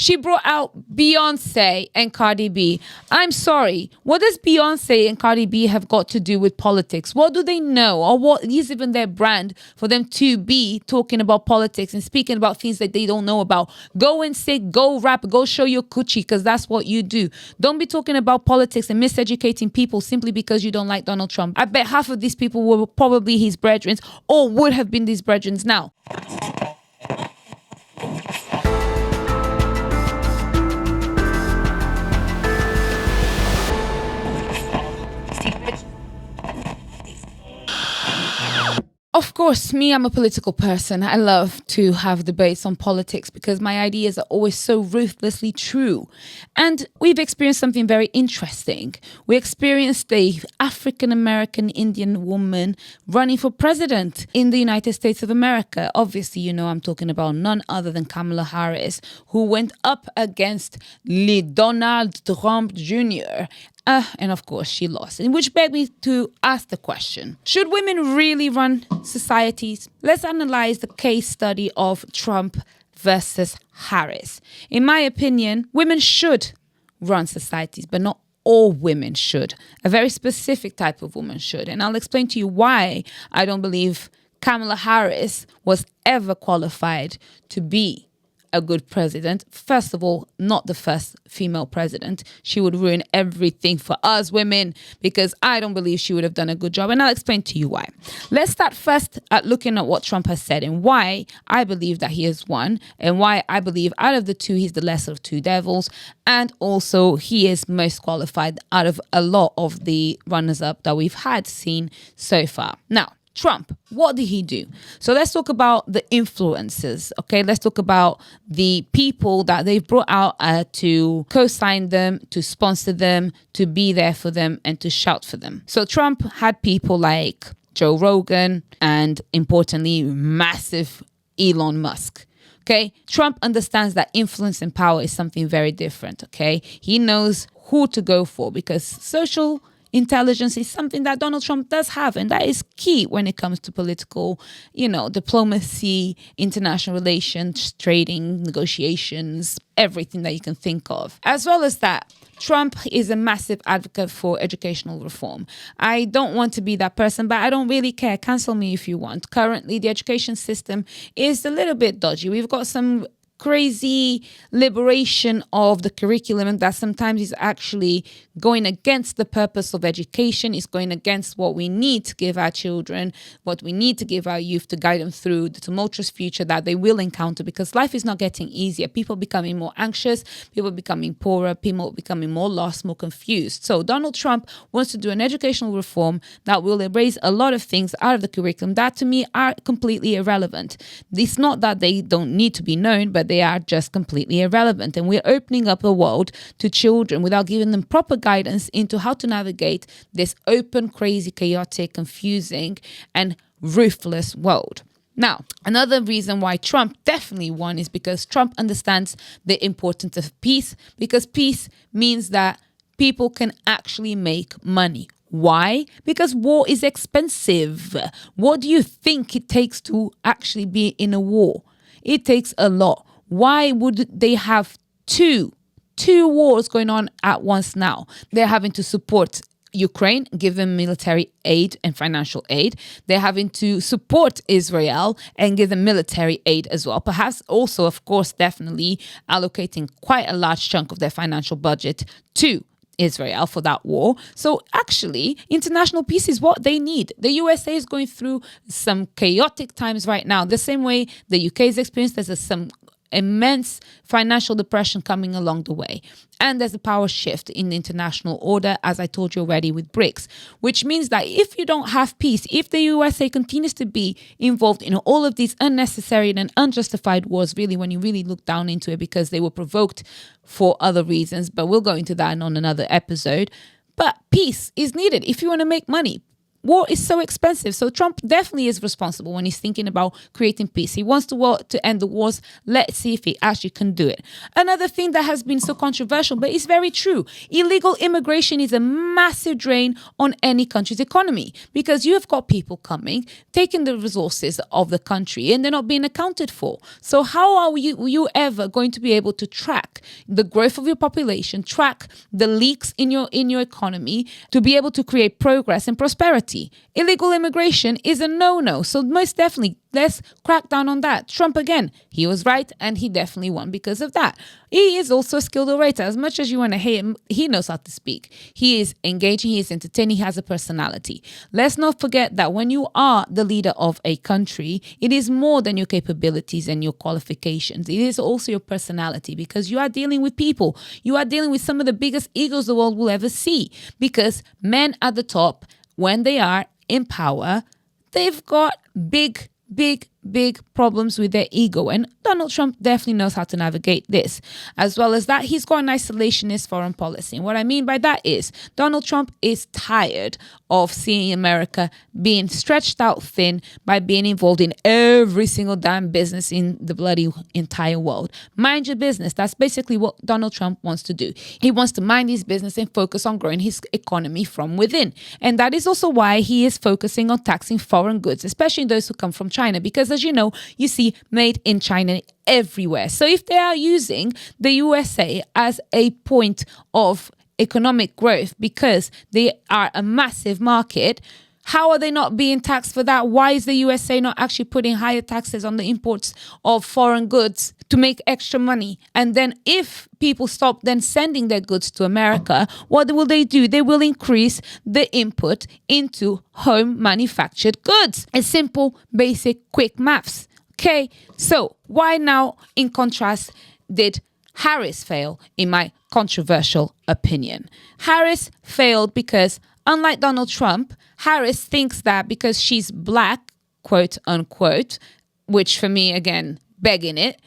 She brought out Beyonce and Cardi B. I'm sorry. What does Beyonce and Cardi B have got to do with politics? What do they know? Or what is even their brand for them to be talking about politics and speaking about things that they don't know about? Go and sing, go rap, go show your coochie, because that's what you do. Don't be talking about politics and miseducating people simply because you don't like Donald Trump. I bet half of these people were probably his brethren or would have been these brethren now. Of course, me, I'm a political person. I love to have debates on politics because my ideas are always so ruthlessly true. And we've experienced something very interesting. We experienced a African-American Indian woman running for president in the United States of America. Obviously, you know I'm talking about none other than Kamala Harris, who went up against Donald Trump Jr., and of course, she lost. And which begged me to ask the question, should women really run societies? Let's analyze the case study of Trump versus Harris. In my opinion, women should run societies, but not all women should. A very specific type of woman should. And I'll explain to you why I don't believe Kamala Harris was ever qualified to be a good president. First of all, not the first female president. She would ruin everything for us women because I don't believe she would have done a good job. And I'll explain to you why. Let's start first at looking at what Trump has said and why I believe that he has won and why I believe out of the two, he's the lesser of two devils. And also he is most qualified out of a lot of the runners-up that we've had seen so far. Now, Trump, what did he do? So let's talk about the influencers, okay? Let's talk about the people that they've brought out to co-sign them, to sponsor them, to be there for them, and to shout for them. So Trump had people like Joe Rogan and, importantly, massive Elon Musk. Okay, Trump understands that influence and power is something very different, okay? He knows who to go for because social intelligence is something that Donald Trump does have, and that is key when it comes to political, diplomacy, international relations, trading, negotiations, everything that you can think of. As well as that, Trump is a massive advocate for educational reform. I don't want to be that person, but I don't really care. Cancel me if you want. Currently, the education system is a little bit dodgy. We've got some crazy liberation of the curriculum that sometimes is actually going against the purpose of education. It's going against what we need to give our children, what we need to give our youth to guide them through the tumultuous future that they will encounter, because life is not getting easier. People becoming more anxious, people becoming poorer, people becoming more lost, more confused. So Donald Trump wants to do an educational reform that will erase a lot of things out of the curriculum that to me are completely irrelevant. It's not that they don't need to be known, but they are just completely irrelevant. And we're opening up a world to children without giving them proper guidance into how to navigate this open, crazy, chaotic, confusing, and ruthless world. Now, another reason why Trump definitely won is because Trump understands the importance of peace, because peace means that people can actually make money. Why? Because war is expensive. What do you think it takes to actually be in a war? It takes a lot. Why would they have two wars going on at once now? They're having to support Ukraine, give them military aid and financial aid. They're having to support Israel and give them military aid as well. Perhaps also, of course, definitely allocating quite a large chunk of their financial budget to Israel for that war. So actually, international peace is what they need. The USA is going through some chaotic times right now. The same way the UK is experienced, there's some immense financial depression coming along the way. And there's a power shift in the international order, as I told you already, with BRICS, which means that if you don't have peace, if the USA continues to be involved in all of these unnecessary and unjustified wars, really, when you really look down into it, because they were provoked for other reasons, but we'll go into that on another episode. But peace is needed if you want to make money. War is so expensive. So Trump definitely is responsible when he's thinking about creating peace. He wants to end the wars. Let's see if he actually can do it. Another thing that has been so controversial, but it's very true. Illegal immigration is a massive drain on any country's economy, because you have got people coming, taking the resources of the country, and they're not being accounted for. So how are you ever going to be able to track the growth of your population, track the leaks in your economy to be able to create progress and prosperity. Illegal immigration is a no-no. So most definitely, let's crack down on that. Trump, again, he was right and he definitely won because of that. He is also a skilled orator. As much as you want to hate him, he knows how to speak. He is engaging, he is entertaining, he has a personality. Let's not forget that when you are the leader of a country, it is more than your capabilities and your qualifications. It is also your personality, because you are dealing with people. You are dealing with some of the biggest egos the world will ever see, because men at the top, when they are in power, they've got big problems with their ego, and Donald Trump definitely knows how to navigate this. As well as that, he's got an isolationist foreign policy. And what I mean by that is Donald Trump is tired of seeing America being stretched out thin by being involved in every single damn business in the bloody entire world. Mind your business. That's basically what Donald Trump wants to do. He wants to mind his business and focus on growing his economy from within. And that is also why he is focusing on taxing foreign goods, especially those who come from China, because as you know, you see made in China everywhere. So if they are using the USA as a point of economic growth because they are a massive market, how are they not being taxed for that? Why is the USA not actually putting higher taxes on the imports of foreign goods to make extra money? And then if people stop then sending their goods to America, what will they do? They will increase the input into home manufactured goods. A simple, basic, quick maths. Okay, so why now, in contrast, did Harris fail, in my controversial opinion? Harris failed because, unlike Donald Trump, Harris thinks that because she's black, quote unquote, which for me, again, begging it,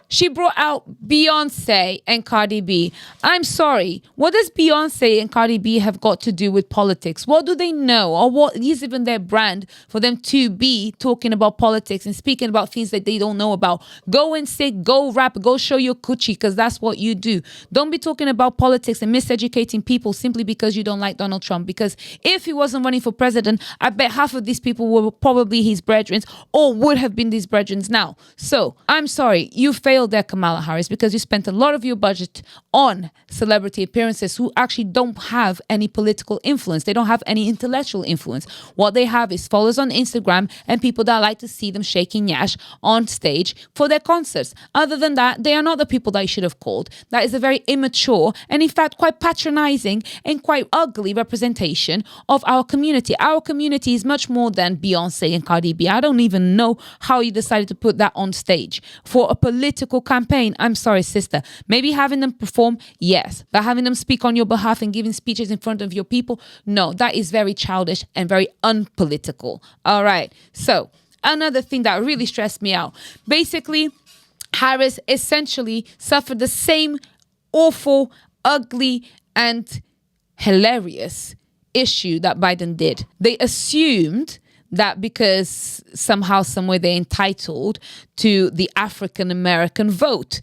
she brought out Beyonce and Cardi B. I'm sorry. What does Beyonce and Cardi B have got to do with politics? What do they know? Or what is even their brand for them to be talking about politics and speaking about things that they don't know about? Go and sing, go rap, go show your coochie, because that's what you do. Don't be talking about politics and miseducating people simply because you don't like Donald Trump. Because if he wasn't running for president, I bet half of these people were probably his brethren or would have been these brethren now. So I'm sorry. You failed there, Kamala Harris, because you spent a lot of your budget on celebrity appearances who actually don't have any political influence. They don't have any intellectual influence. What they have is followers on Instagram and people that like to see them shaking yash on stage for their concerts. Other than that, they are not the people that you should have called. That is a very immature and in fact quite patronizing and quite ugly representation of our community. Our community is much more than Beyonce and Cardi B. I don't even know how you decided to put that on stage for a political campaign. I'm sorry, sister. Maybe having them perform, yes. But having them speak on your behalf and giving speeches in front of your people, no. That is very childish and very unpolitical. All right. So another thing that really stressed me out. Basically, Harris essentially suffered the same awful, ugly, and hilarious issue that Biden did. They assumed that because somehow, somewhere they're entitled to the African American vote.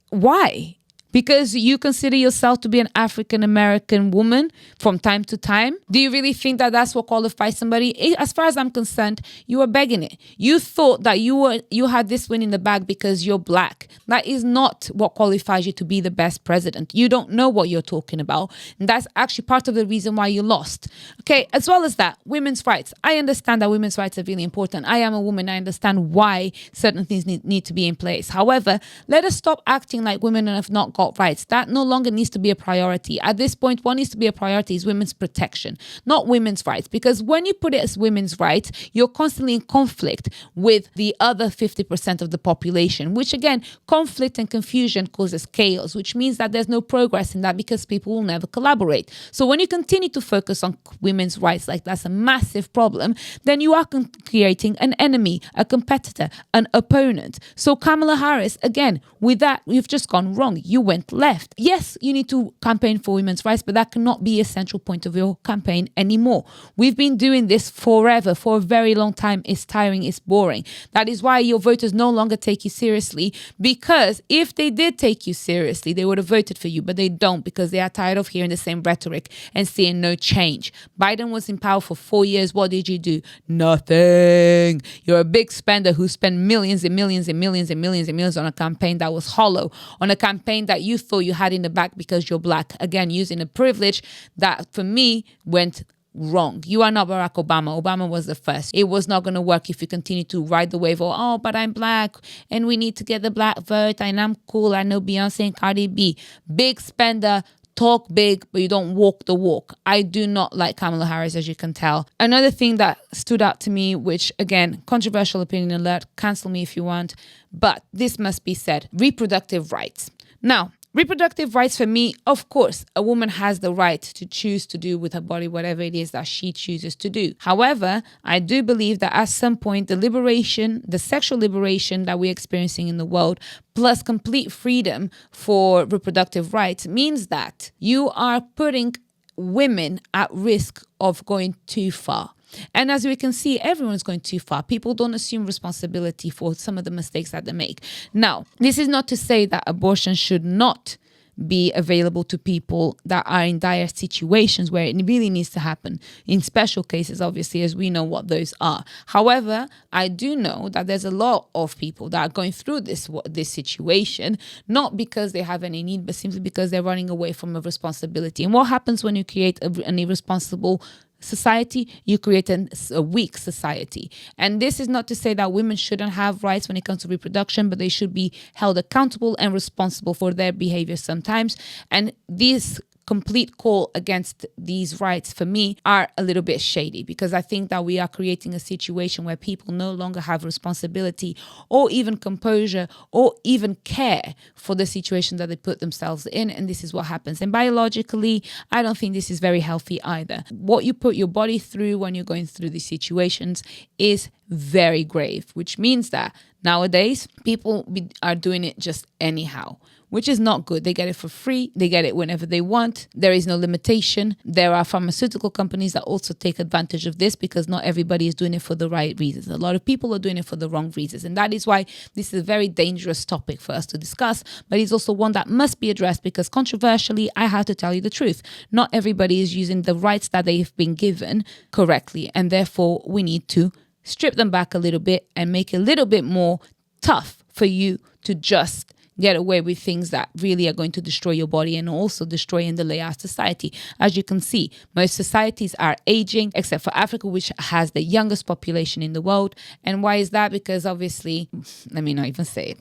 Why? Because you consider yourself to be an African American woman from time to time? Do you really think that that's what qualifies somebody? As far as I'm concerned, you are begging it. You thought that you had this win in the bag because you're black. That is not what qualifies you to be the best president. You don't know what you're talking about. And that's actually part of the reason why you lost. Okay, as well as that, women's rights. I understand that women's rights are really important. I am a woman. I understand why certain things need to be in place. However, let us stop acting like women have not got rights. That no longer needs to be a priority. At this point, what needs to be a priority is women's protection, not women's rights. Because when you put it as women's rights, you're constantly in conflict with the other 50% of the population, which again, conflict and confusion causes chaos, which means that there's no progress in that because people will never collaborate. So when you continue to focus on women's rights like that's a massive problem, then you are creating an enemy, a competitor, an opponent. So Kamala Harris, again, with that, you've just gone wrong. You went left. Yes, you need to campaign for women's rights, but that cannot be a central point of your campaign anymore. We've been doing this forever, for a very long time. It's tiring, it's boring. That is why your voters no longer take you seriously, because if they did take you seriously, they would have voted for you, but they don't, because they are tired of hearing the same rhetoric and seeing no change. Biden was in power for 4 years. What did you do? Nothing. You're a big spender who spent millions and millions and millions and millions and millions on a campaign that was hollow, on a campaign that that you thought you had in the back because you're black. Again, using a privilege that for me went wrong. You are not Barack Obama. Obama was the first. It was not going to work if you continue to ride the wave of, oh, but I'm black and we need to get the black vote and I'm cool. I know Beyonce and Cardi B. Big spender, talk big, but you don't walk the walk. I do not like Kamala Harris, as you can tell. Another thing that stood out to me, which again, controversial opinion alert, cancel me if you want, but this must be said, reproductive rights. Now, reproductive rights for me, of course, a woman has the right to choose to do with her body whatever it is that she chooses to do. However, I do believe that at some point, the liberation, the sexual liberation that we're experiencing in the world, plus complete freedom for reproductive rights, means that you are putting women at risk of going too far. And as we can see, everyone's going too far. People don't assume responsibility for some of the mistakes that they make. Now, this is not to say that abortion should not be available to people that are in dire situations where it really needs to happen. In special cases, obviously, as we know what those are. However, I do know that there's a lot of people that are going through this situation, not because they have any need, but simply because they're running away from a responsibility. And what happens when you create an irresponsible society? You create a weak society. And this is not to say that women shouldn't have rights when it comes to reproduction, but they should be held accountable and responsible for their behavior sometimes. And these complete call against these rights for me are a little bit shady, because I think that we are creating a situation where people no longer have responsibility or even composure or even care for the situation that they put themselves in. And this is what happens. And biologically, I don't think this is very healthy either. What you put your body through when you're going through these situations is very grave, which means that nowadays people are doing it just anyhow, which is not good. They get it for free. They get it whenever they want. There is no limitation. There are pharmaceutical companies that also take advantage of this, because not everybody is doing it for the right reasons. A lot of people are doing it for the wrong reasons. And that is why this is a very dangerous topic for us to discuss, but it's also one that must be addressed, because controversially, I have to tell you the truth. Not everybody is using the rights that they've been given correctly. And therefore, we need to strip them back a little bit and make it a little bit more tough for you to just get away with things that really are going to destroy your body and also destroy and delay our society. As you can see, most societies are aging, except for Africa, which has the youngest population in the world. And why is that? Because obviously, let me not even say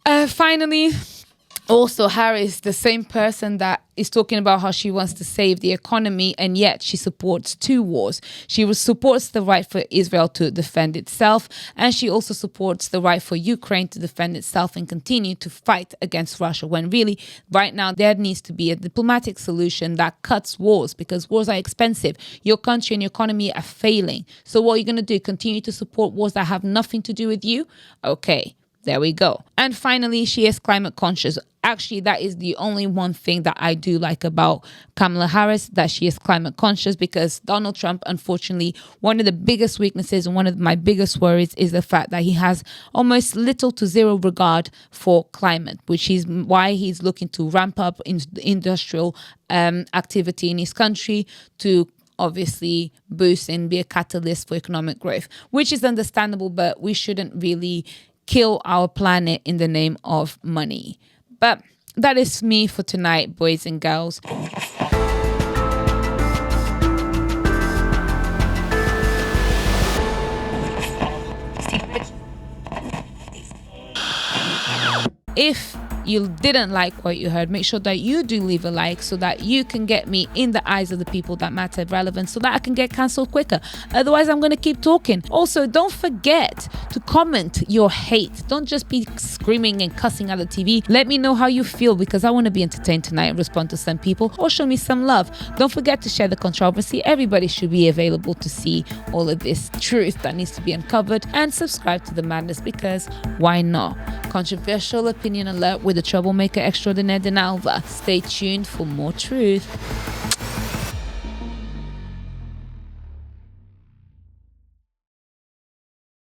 it. Finally, also, Harris, the same person that is talking about how she wants to save the economy, and yet she supports two wars. She supports the right for Israel to defend itself, and she also supports the right for Ukraine to defend itself and continue to fight against Russia, when really, right now, there needs to be a diplomatic solution that cuts wars, because wars are expensive. Your country and your economy are failing. So what are you going to do? Continue to support wars that have nothing to do with you? Okay. There we go. And finally, she is climate conscious. Actually, that is the only one thing that I do like about Kamala Harris, that she is climate conscious, because Donald Trump, unfortunately, one of the biggest weaknesses and one of my biggest worries is the fact that he has almost little to zero regard for climate, which is why he's looking to ramp up in industrial activity in his country to obviously boost and be a catalyst for economic growth, which is understandable, but we shouldn't really kill our planet in the name of money. But that is me for tonight, boys and girls. If you didn't like what you heard, make sure that you do leave a like so that you can get me in the eyes of the people that matter relevant, so that I can get cancelled quicker. Otherwise, I'm going to keep talking. Also, don't forget to comment your hate. Don't just be screaming and cussing at the TV. Let me know how you feel, because I want to be entertained tonight and respond to some people, or show me some love. Don't forget to share the controversy. Everybody should be available to see all of this truth that needs to be uncovered, and subscribe to the madness, because why not? Controversial opinion alert with the Troublemaker extraordinaire Dinalva. Stay tuned for more truth.